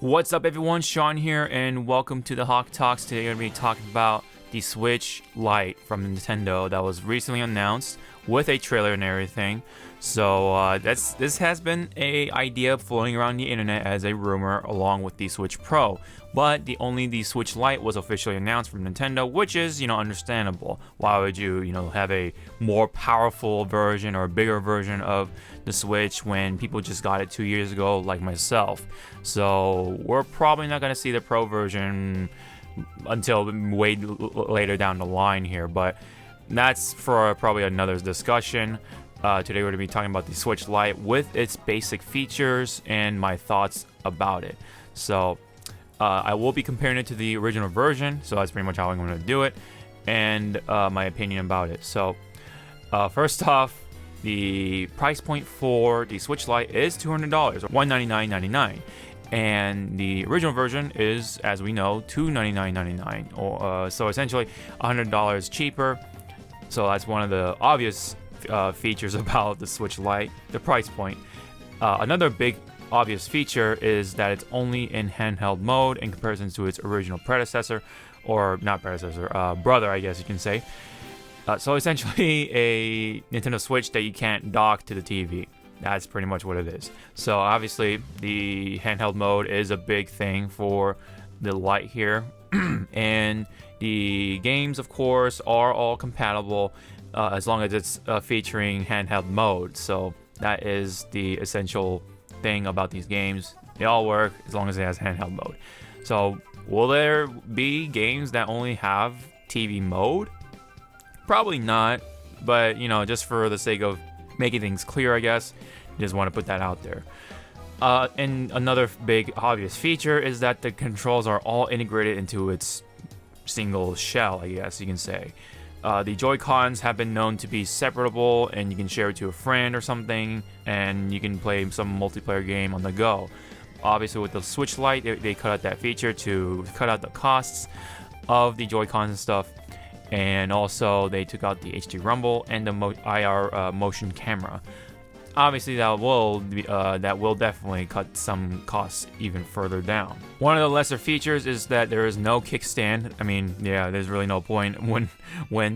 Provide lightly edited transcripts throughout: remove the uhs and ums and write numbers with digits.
What's up, everyone? Sean here, and welcome to the Hawke Talks. Today, we're going to be talking about the Switch Lite from Nintendo that was recently announced with a trailer and everything. So this has been a idea floating around the internet as a rumor, along with the Switch Pro. But only the Switch Lite was officially announced from Nintendo, which is understandable. Why would you have a more powerful version or a bigger version of the Switch when people just got it 2 years ago, like myself? So we're probably not going to see the Pro version until way later down the line here, but that's for probably another discussion. Today we're going to be talking about the Switch Lite with its basic features and my thoughts about it. So I will be comparing it to the original version, so that's pretty much how I'm going to do it, and my opinion about it. So first off, the price point for the Switch Lite is $200, $199.99. And the original version is, as we know, $299.99, so essentially $100 cheaper. So that's one of the obvious features about the Switch Lite, the price point. Another big obvious feature is that it's only in handheld mode in comparison to its original predecessor, or not predecessor, brother, I guess you can say. So essentially a Nintendo Switch that you can't dock to the TV. That's pretty much what it is. So obviously the handheld mode is a big thing for the Lite here. And the games, of course, are all compatible as long as it's featuring handheld mode. So that is the essential thing about these games. They all work as long as it has handheld mode. So will there be games that only have TV mode? Probably not, but just for the sake of making things clear, I guess, just want to put that out there. And another big obvious feature is that the controls are all integrated into its single shell, I guess you can say. The Joy-Cons have been known to be separable, and you can share it to a friend or something, and you can play some multiplayer game on the go. Obviously, with the Switch Lite, they cut out that feature to cut out the costs of the Joy-Cons and stuff. And also, they took out the HD Rumble and the IR motion camera. Obviously, that will definitely cut some costs even further down. One of the lesser features is that there is no kickstand. I mean, yeah, there's really no point when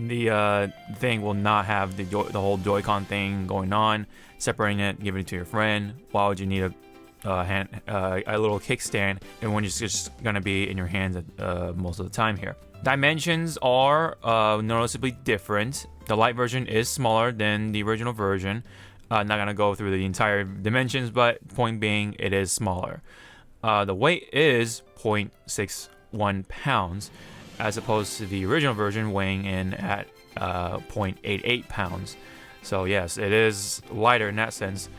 the thing will not have the whole Joy-Con thing going on, separating it, giving it to your friend. Why would you need a little kickstand and when it's just gonna be in your hands most of the time here? Dimensions are noticeably different. The Lite version is smaller than the original version. Not gonna go through the entire dimensions, but point being, it is smaller. The weight is 0.61 pounds, as opposed to the original version weighing in at 0.88 pounds. So yes, it is lighter in that sense,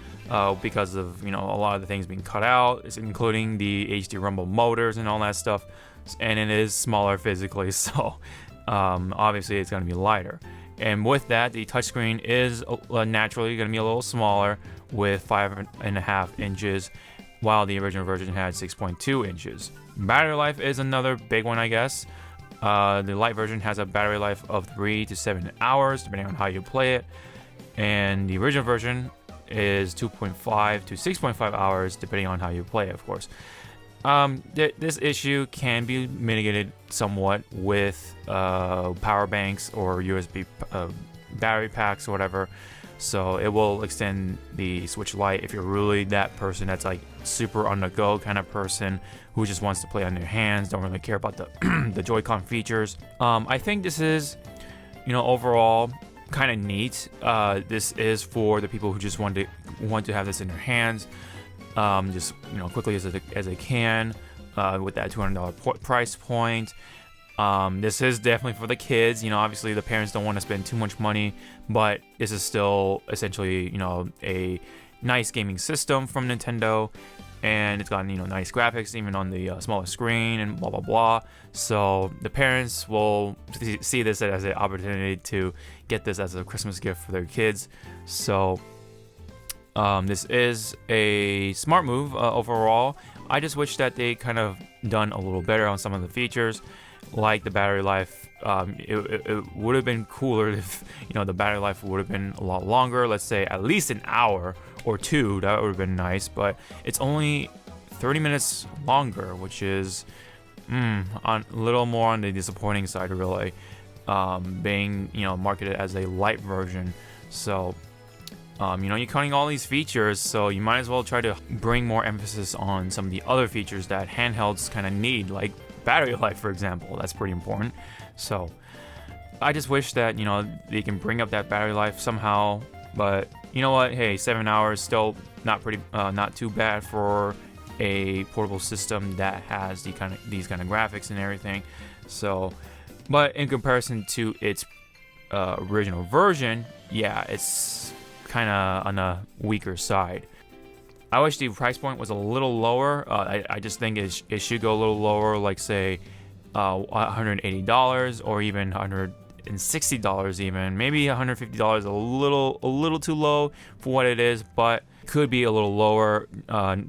because of a lot of the things being cut out, including the HD Rumble motors and all that stuff, and it is smaller physically. So obviously it's gonna be lighter. And with that, the touchscreen is naturally going to be a little smaller with 5.5 inches, while the original version had 6.2 inches. Battery life is another big one, I guess. The Lite version has a battery life of 3 to 7 hours, depending on how you play it. And the original version is 2.5 to 6.5 hours, depending on how you play it, of course. This issue can be mitigated somewhat with power banks or USB battery packs or whatever. So it will extend the Switch Lite if you're really that person that's like super on the go kind of person who just wants to play on their hands, don't really care about the the Joy-Con features. I think this is, overall kind of neat. This is for the people who just want to have this in their hands. Just quickly as they can, with that $200 price point. This is definitely for the kids. Obviously the parents don't want to spend too much money, but this is still essentially a nice gaming system from Nintendo, and it's got nice graphics even on the smaller screen and blah blah blah. So the parents will see this as an opportunity to get this as a Christmas gift for their kids. So this is a smart move overall. I just wish that they kind of done a little better on some of the features, like the battery life. It would have been cooler if the battery life would have been a lot longer. Let's say at least an hour or two. That would have been nice. But it's only 30 minutes longer, which is on a little more on the disappointing side, really. Being marketed as a light version, so you're cutting all these features, so you might as well try to bring more emphasis on some of the other features that handhelds kind of need, like battery life, for example. That's pretty important. So I just wish that they can bring up that battery life somehow. But you know what? Hey, 7 hours still not too bad for a portable system that has these kind of graphics and everything. So, but in comparison to its original version, yeah, it's kind of on the weaker side. I wish the price point was a little lower. I just think it should go a little lower, like say $180 or even $160 even, maybe $150. A little too low for what it is, but could be a little lower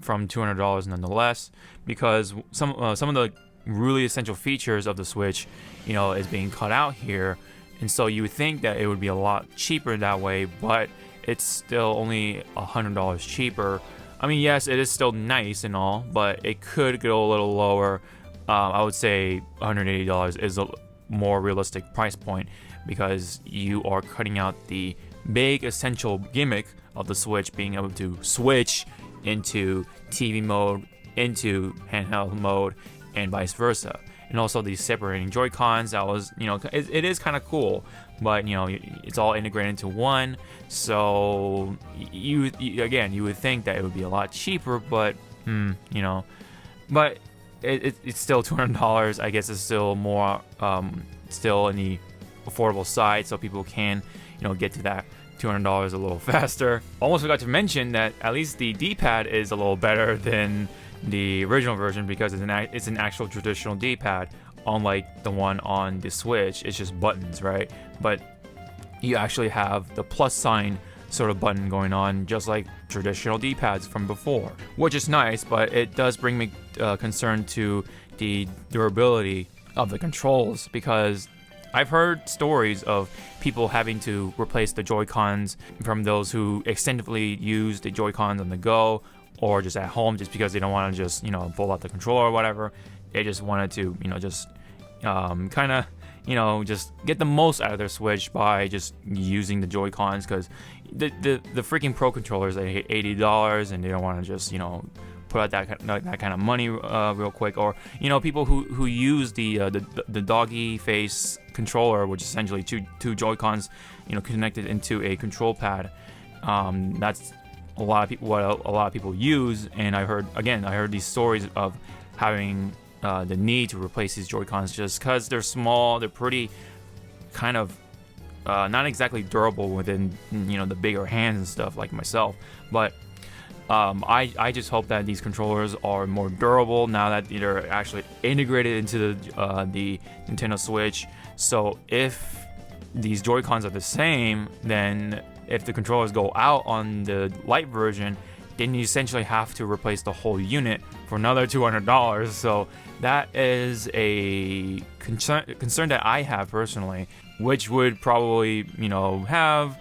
from $200 nonetheless, because some of the really essential features of the Switch, is being cut out here, and so you would think that it would be a lot cheaper that way, but it's still only $100 cheaper. I mean, yes, it is still nice and all, but it could go a little lower. I would say $180 is a more realistic price point, because you are cutting out the big essential gimmick of the Switch, being able to switch into TV mode, into handheld mode, and vice versa. And also the separating Joy-Cons, that was, it is kind of cool, but it's all integrated into one. So you would think that it would be a lot cheaper, but but it's still $200. I guess it's still more still in the affordable side, so people can get to that $200 a little faster. Almost forgot to mention that at least the D-pad is a little better than the original version, because it's an actual traditional D-pad, unlike the one on the Switch. It's just buttons, right? But you actually have the plus sign sort of button going on, just like traditional D-pads from before, which is nice, but it does bring me concern to the durability of the controls, because I've heard stories of people having to replace the Joy-Cons from those who extensively use the Joy-Cons on the go or just at home, just because they don't want to just pull out the controller or whatever. They just wanted to just kind of just get the most out of their Switch by just using the Joy-Cons, because the freaking Pro controllers, they hit $80, and they don't want to just put out that kind of money real quick. Or people who use the doggy face controller, which is essentially two Joy-Cons connected into a control pad. That's a lot of people use, and I heard these stories of having the need to replace these Joy-Cons just because they're small, they're pretty kind of not exactly durable within the bigger hands and stuff like myself. But I just hope that these controllers are more durable now that they're actually integrated into the Nintendo Switch. So if these Joy-Cons are the same, then if the controllers go out on the Lite version, then you essentially have to replace the whole unit for another $200. So that is a concern that I have personally, which would probably have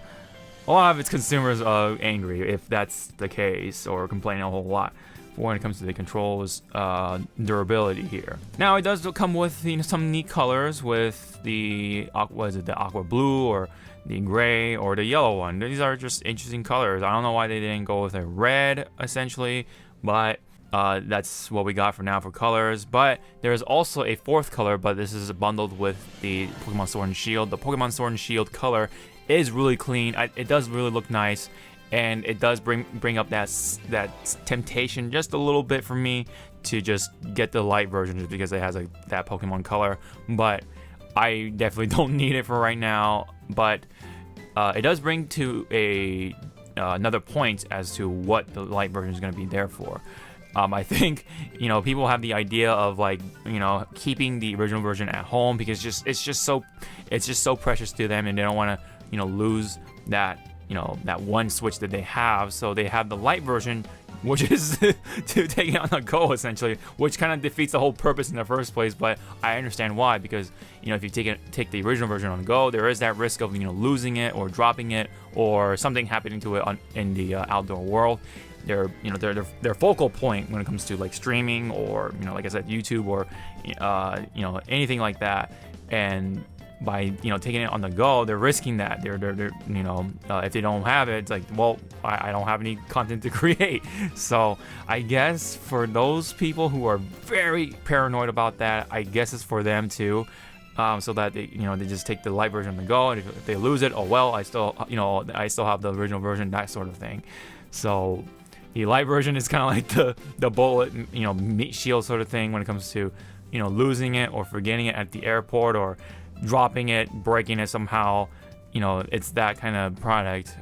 a lot of its consumers angry if that's the case, or complaining a whole lot when it comes to the controls durability here. Now it does come with some neat colors, with the aqua blue or the gray or the yellow one. These are just interesting colors. I don't know why they didn't go with a red essentially, but that's what we got for now for colors. But there's also a fourth color, but this is bundled with the Pokemon Sword and Shield. The Pokemon Sword and Shield color is really clean. It does really look nice, and it does bring up that temptation just a little bit for me to just get the Lite version, just because it has that Pokemon color. But I definitely don't need it for right now. But it does bring to another point as to what the Lite version is going to be there for. I think people have the idea of keeping the original version at home because it's just so precious to them, and they don't want to lose that that one Switch that they have. So they have the Lite version, which is to take it on the go essentially, which kind of defeats the whole purpose in the first place. But I understand why, because if you take the original version on the go, there is that risk of losing it or dropping it or something happening to it in the outdoor world. their focal point when it comes to like streaming, or like I said, YouTube, or anything like that. And by taking it on the go, they're risking that. They're if they don't have it, it's like, well, I don't have any content to create. So I guess for those people who are very paranoid about that, I guess it's for them too. So that they just take the Lite version on the go, and if they lose it, oh well, I still have the original version, that sort of thing. So the Lite version is kind of like the bullet meat shield sort of thing when it comes to losing it or forgetting it at the airport, or dropping it, breaking it somehow. It's that kind of product,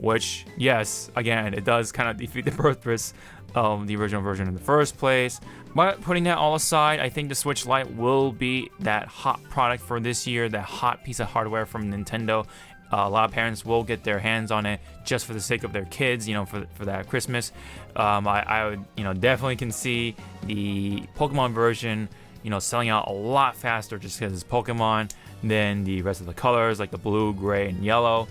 which, yes, again, it does kind of defeat the purpose of the original version in the first place. But putting that all aside, I think the Switch Lite will be that hot product for this year, that hot piece of hardware from Nintendo. A lot of parents will get their hands on it just for the sake of their kids, for that Christmas. I would, definitely can see the Pokemon version, selling out a lot faster just because it's Pokemon than the rest of the colors, like the blue, gray, and yellow.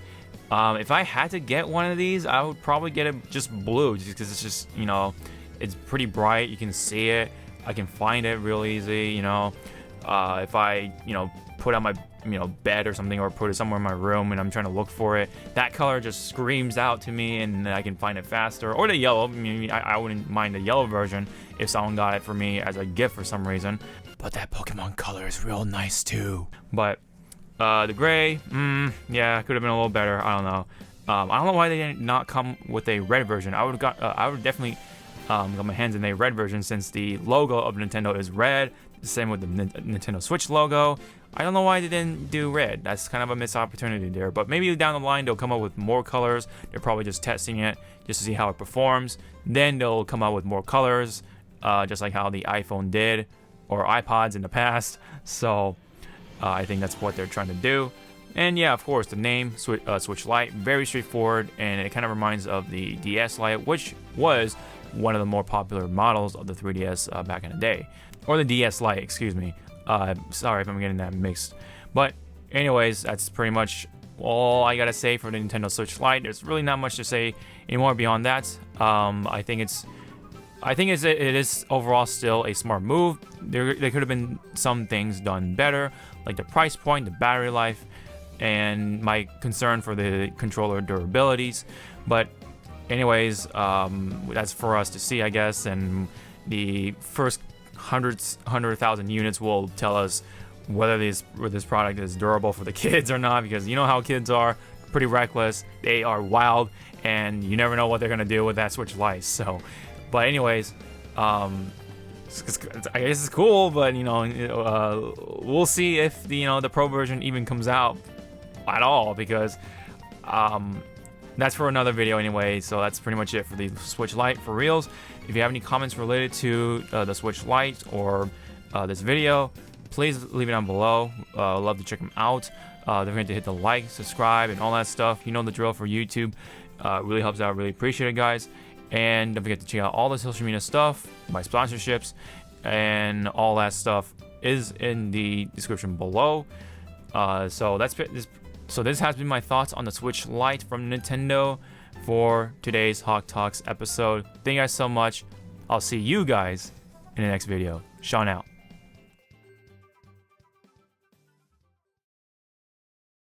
If I had to get one of these, I would probably get it just blue, just because it's just, it's pretty bright. You can see it. I can find it real easy. If I, put on my bed or something, or put it somewhere in my room and I'm trying to look for it, that color just screams out to me, and I can find it faster. Or the yellow. I wouldn't mind the yellow version if someone got it for me as a gift for some reason. But that Pokemon color is real nice too. But the gray, yeah, could have been a little better. I don't know. I don't know why they did not come with a red version. I would definitely got my hands in a red version, since the logo of Nintendo is red. The same with the Nintendo Switch logo. I don't know why they didn't do red. That's kind of a missed opportunity there. But maybe down the line they'll come up with more colors. They're probably just testing it just to see how it performs. Then they'll come out with more colors, just like how the iPhone did, or iPods in the past. So I think that's what they're trying to do. And yeah, of course, the name Switch Lite, very straightforward, and it kind of reminds of the DS Lite, which was one of the more popular models of the 3DS back in the day, or the DS Lite, excuse me. Sorry if I'm getting that mixed. But anyways, that's pretty much all I gotta say for the Nintendo Switch Lite. There's really not much to say anymore beyond that. I think it is overall still a smart move. There could have been some things done better, like the price point, the battery life, and my concern for the controller durabilities. But anyways, that's for us to see, I guess, and the first 100,000 units will tell us whether this product is durable for the kids or not, because you know how kids are, pretty reckless. They are wild, and you never know what they're gonna do with that Switch Lite. So, but anyways, I guess it's cool, but we'll see if the Pro version even comes out at all, because that's for another video anyway. So that's pretty much it for the Switch Lite for reals. If you have any comments related to the Switch Lite or this video, please leave it down below. I'd love to check them out. Don't forget to hit the like, subscribe, and all that stuff. You know the drill for YouTube. It really helps out. Really appreciate it, guys. And don't forget to check out all the social media stuff, my sponsorships, and all that stuff is in the description below. So that's it. So this has been my thoughts on the Switch Lite from Nintendo for today's Hawke Talks episode. Thank you guys so much. I'll see you guys in the next video. Sean out.